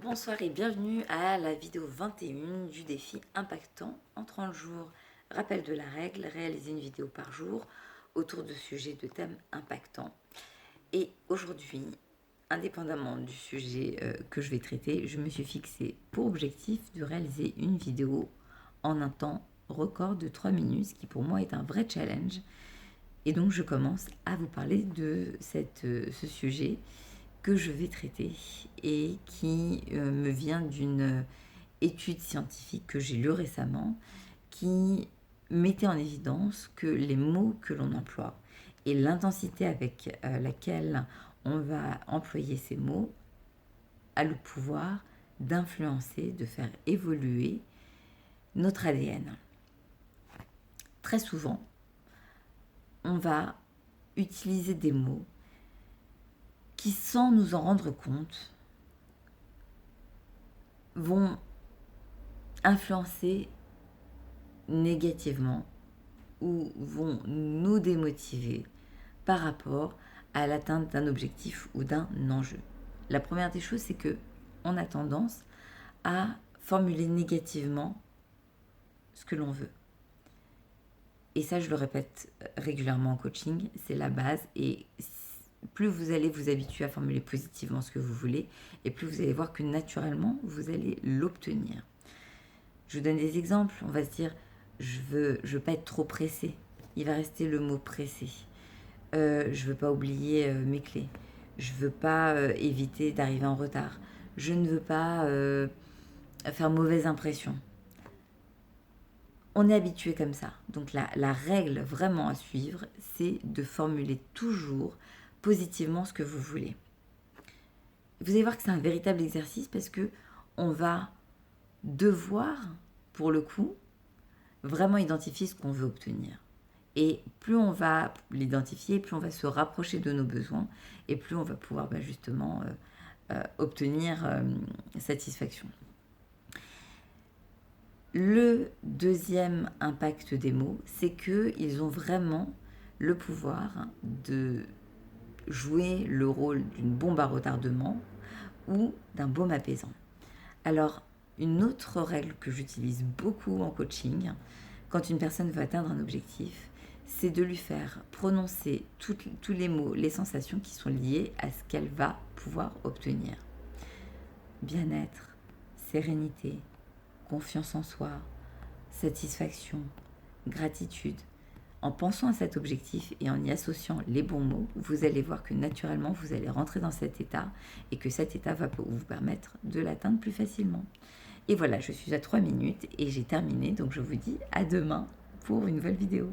Bonsoir et bienvenue à la vidéo 21 du défi impactant en 30 jours. Rappel de la règle, réaliser une vidéo par jour autour de sujets de thèmes impactants. Et aujourd'hui, indépendamment du sujet que je vais traiter, je me suis fixé pour objectif de réaliser une vidéo en un temps record de 3 minutes, ce qui pour moi est un vrai challenge. Et donc je commence à vous parler de ce sujet que je vais traiter et qui me vient d'une étude scientifique que j'ai lue récemment qui mettait en évidence que les mots que l'on emploie et l'intensité avec laquelle on va employer ces mots a le pouvoir d'influencer, de faire évoluer notre ADN. Très souvent, on va utiliser des mots qui, sans nous en rendre compte, vont influencer négativement ou vont nous démotiver par rapport à l'atteinte d'un objectif ou d'un enjeu. La première des choses, c'est que on a tendance à formuler négativement ce que l'on veut. Et ça, je le répète régulièrement en coaching, c'est la base. Et plus vous allez vous habituer à formuler positivement ce que vous voulez, et plus vous allez voir que naturellement, vous allez l'obtenir. Je vous donne des exemples. On va se dire, je veux pas être trop pressé. Il va rester le mot pressé. Je veux pas oublier mes clés. Je veux pas éviter d'arriver en retard. Je ne veux pas faire mauvaise impression. On est habitué comme ça. Donc la règle vraiment à suivre, c'est de formuler toujours positivement ce que vous voulez. Vous allez voir que c'est un véritable exercice parce que on va devoir, pour le coup, vraiment identifier ce qu'on veut obtenir. Et plus on va l'identifier, plus on va se rapprocher de nos besoins et plus on va pouvoir justement obtenir satisfaction. Le deuxième impact des mots, c'est qu'ils ont vraiment le pouvoir de jouer le rôle d'une bombe à retardement ou d'un baume apaisant. Alors, une autre règle que j'utilise beaucoup en coaching, quand une personne veut atteindre un objectif, c'est de lui faire prononcer tous les mots, les sensations qui sont liées à ce qu'elle va pouvoir obtenir. Bien-être, sérénité, confiance en soi, satisfaction, gratitude. En pensant à cet objectif et en y associant les bons mots, vous allez voir que naturellement, vous allez rentrer dans cet état et que cet état va vous permettre de l'atteindre plus facilement. Et voilà, je suis à 3 minutes et j'ai terminé, donc je vous dis à demain pour une nouvelle vidéo.